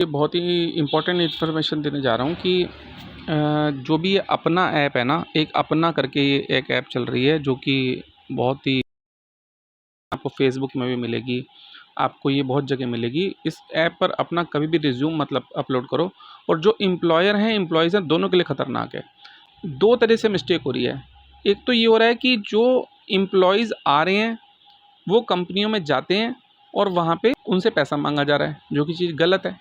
ये बहुत ही important information देने जा रहा हूँ कि जो भी ये अपना ऐप है ना, एक अपना करके ये एक ऐप चल रही है जो कि बहुत ही आपको फेसबुक में भी मिलेगी, आपको ये बहुत जगह मिलेगी। इस ऐप पर अपना कभी भी रिज्यूम मतलब अपलोड करो, और जो एम्प्लॉयर हैं एम्प्लॉयज़ हैं, दोनों के लिए ख़तरनाक है। दो तरह से मिस्टेक हो रही है। एक तो ये हो रहा है कि जो एम्प्लॉयज़ आ रहे हैं वो कंपनियों में जाते हैं और वहाँ पे उनसे पैसा मांगा जा रहा है, जो कि चीज़ गलत है।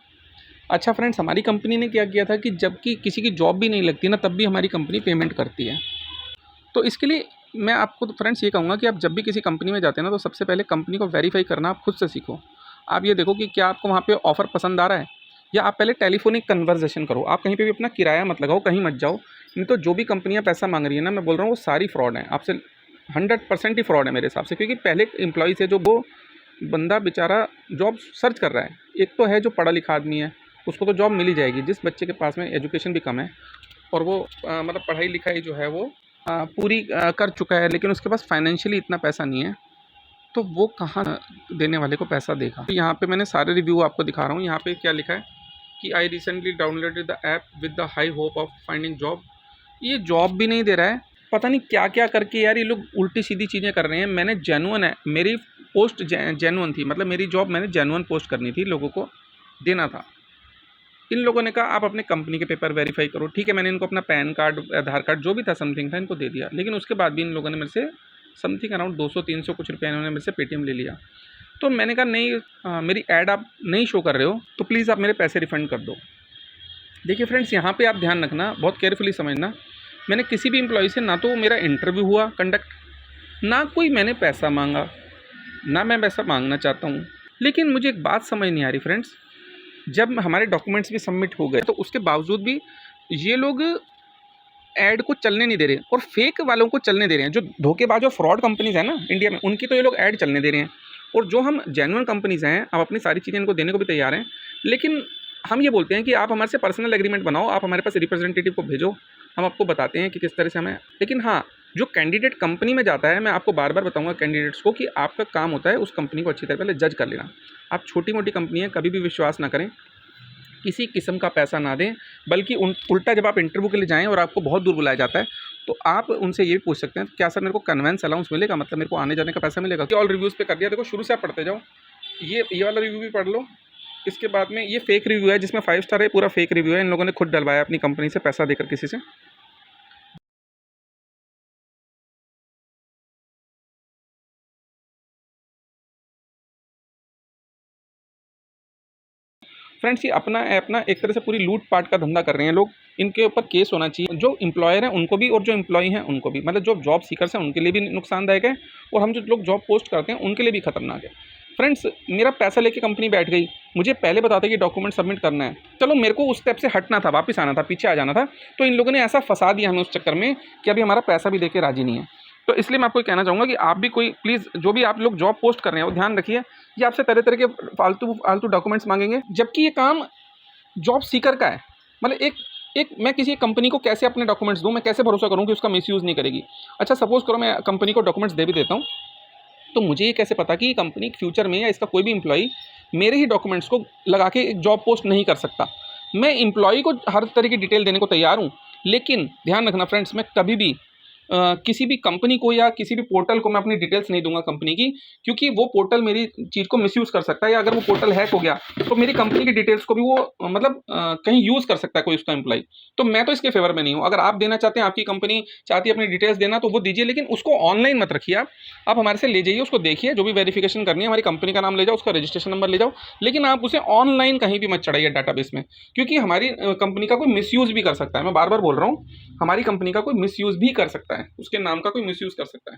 अच्छा फ्रेंड्स, हमारी कंपनी ने क्या किया था कि जबकि किसी की जॉब भी नहीं लगती ना, तब भी हमारी कंपनी पेमेंट करती है। तो इसके लिए मैं आपको तो फ्रेंड्स ये कहूँगा कि आप जब भी किसी कंपनी में जाते हैं ना, तो सबसे पहले कंपनी को वेरीफाई करना आप खुद से सीखो। आप ये देखो कि क्या आपको वहाँ पे ऑफ़र पसंद आ रहा है, या आप पहले टेलीफोनिक कन्वर्सेशन करो। आप कहीं पे भी अपना किराया मत लगाओ, कहीं मत जाओ। नहीं तो जो भी कंपनियाँ पैसा मांग रही है ना, मैं बोल रहा हूँ वो सारी फ्रॉड हैं। आपसे 100% ही फ्रॉड है मेरे हिसाब से, क्योंकि पहले एम्प्लॉई से जो वो बंदा बेचारा जॉब सर्च कर रहा है, एक तो है जो पढ़ा लिखा आदमी है, उसको तो जॉब मिल ही जाएगी। जिस बच्चे के पास में एजुकेशन भी कम है और वो मतलब पढ़ाई लिखाई जो है वो पूरी कर चुका है, लेकिन उसके पास फाइनेंशियली इतना पैसा नहीं है, तो वो कहाँ देने वाले को पैसा देगा। तो यहाँ पे मैंने सारे रिव्यू आपको दिखा रहा हूँ। यहाँ पे क्या लिखा है कि I recently downloaded the app with the high hope of finding job. ये जॉब भी नहीं दे रहा है, पता नहीं क्या क्या करके यार ये लोग उल्टी सीधी चीज़ें कर रहे हैं। मैंने जेन्युइन है, मेरी पोस्ट जेन्युइन थी, मतलब मेरी जॉब मैंने जेन्युइन पोस्ट करनी थी, लोगों को देना था। इन लोगों ने कहा आप अपने कंपनी के पेपर वेरीफाई करो। ठीक है, मैंने इनको अपना पैन कार्ड, आधार कार्ड, जो भी था समथिंग था, इनको दे दिया। लेकिन उसके बाद भी इन लोगों ने मेरे से समथिंग अराउंड 200-300 कुछ रुपया इन्होंने मेरे से पेटीएम ले लिया। तो मैंने कहा नहीं, मेरी ऐड आप नहीं शो कर रहे हो तो प्लीज़ आप मेरे पैसे रिफ़ंड कर दो। देखिए फ्रेंड्स, यहाँ पे आप ध्यान रखना, बहुत केयरफुली समझना। मैंने किसी भी एम्प्लॉय से ना तो मेरा इंटरव्यू हुआ कंडक्ट, ना कोई मैंने पैसा मांगा, ना मैं पैसा मांगना चाहता हूँ। लेकिन मुझे एक बात समझ नहीं आ रही फ्रेंड्स, जब हमारे डॉक्यूमेंट्स भी सबमिट हो गए तो उसके बावजूद भी ये लोग ऐड को चलने नहीं दे रहे, और फेक वालों को चलने दे रहे हैं। जो धोखेबाज और फ्रॉड कंपनीज हैं ना इंडिया में, उनकी तो ये लोग ऐड चलने दे रहे हैं। और जो हम जेन्युइन कंपनीज हैं, आप अपनी सारी चीज़ें इनको देने को भी तैयार हैं, लेकिन हम ये बोलते हैं कि आप हमारे से पर्सनल एग्रीमेंट बनाओ, आप हमारे पास रिप्रेजेंटेटिव को भेजो, हम आपको बताते हैं कि किस तरह से हमें। लेकिन हाँ, जो कैंडिडेट कंपनी में जाता है, मैं आपको बार बार बताऊंगा कैंडिडेट्स को कि आपका काम होता है उस कंपनी को अच्छी तरह पहले जज कर लेना। आप छोटी मोटी कंपनी है, कभी भी विश्वास ना करें, किसी किस्म का पैसा ना दें। बल्कि उल्टा जब आप इंटरव्यू के लिए जाएँ और आपको बहुत दूर बुलाया जाता है, तो आप उनसे ये भी पूछ सकते हैं, क्या सर मेरे को कन्वेंस अलाउंस मिलेगा, मतलब मेरे को आने जाने का पैसा मिलेगा। कि ऑल रिव्यूज़ पे कर दिया, देखो शुरू से आप पढ़ते जाओ। ये वाला रिव्यू भी पढ़ लो। इसके बाद में ये फेक रिव्यू है जिसमें 5 स्टार है, पूरा फेक रिव्यू है। इन लोगों ने खुद डलवाया अपनी कंपनी से पैसा देकर किसी से। फ्रेंड्स, ये अपना ऐप ना एक तरह से पूरी लूट पाट का धंधा कर रहे हैं लोग। इनके ऊपर केस होना चाहिए, जो एम्प्लॉयर हैं उनको भी और जो एम्प्लॉई हैं उनको भी। मतलब जो जॉब सीकर्स हैं उनके लिए भी नुकसानदायक है, और हम जो लोग जॉब पोस्ट करते हैं उनके लिए भी खतरनाक है। फ्रेंड्स, मेरा पैसा लेके कंपनी बैठ गई, मुझे पहले बताते कि डॉक्यूमेंट सबमिट करना है, चलो मेरे को उस स्टेप से हटना था, वापस आना था, पीछे आ जाना था। तो इन लोगों ने ऐसा फंसा दिया हमें उस चक्कर में कि अभी हमारा पैसा भी देके राजी नहीं है। तो इसलिए मैं आपको कहना चाहूँगा कि आप भी कोई प्लीज़, जो भी आप लोग जॉब पोस्ट कर रहे हैं वो ध्यान रखिए। ये आपसे तरह तरह के फालतू फालतू डॉक्यूमेंट्स मांगेंगे, जबकि ये काम जॉब सीकर का है। मतलब एक एक मैं किसी कंपनी को कैसे अपने डॉक्यूमेंट्स दूँ, मैं कैसे भरोसा करूँ कि उसका मिसयूज़ नहीं करेगी। अच्छा सपोज़ करो मैं कंपनी को डॉक्यूमेंट्स दे भी देता हूँ, तो मुझे ये कैसे पता कि ये कंपनी फ्यूचर में या इसका कोई भी एम्प्लॉई मेरे ही डॉक्यूमेंट्स को लगा के एक जॉब पोस्ट नहीं कर सकता। मैं एम्प्लॉई को हर तरह की डिटेल देने को तैयार हूँ, लेकिन ध्यान रखना फ्रेंड्स, मैं कभी भी किसी भी कंपनी को या किसी भी पोर्टल को मैं अपनी डिटेल्स नहीं दूंगा कंपनी की, क्योंकि वो पोर्टल मेरी चीज़ को मिसयूज़ कर सकता है, या अगर वो पोर्टल हैक हो गया तो मेरी कंपनी की डिटेल्स को भी वो मतलब कहीं यूज़ कर सकता है कोई उसका एम्प्लॉई। तो मैं तो इसके फेवर में नहीं हूँ। अगर आप देना चाहते हैं, आपकी कंपनी चाहती है अपनी डिटेल्स देना, तो वो दीजिए, लेकिन उसको ऑनलाइन मत रखिए। आप हमारे से ले जाइए, उसको देखिए, जो भी वेरिफिकेशन करनी है हमारी कंपनी का नाम ले जाओ, उसका रजिस्ट्रेशन नंबर ले जाओ, लेकिन आप उसे ऑनलाइन कहीं भी मत चढ़ाइए डाटाबेस में, क्योंकि हमारी कंपनी का कोई मिसयूज़ भी कर सकता है। मैं बार बार बोल रहा हूँ, हमारी कंपनी का कोई मिसयूज़ भी कर सकता है, उसके नाम का कोई मिसयूज़ कर सकता है।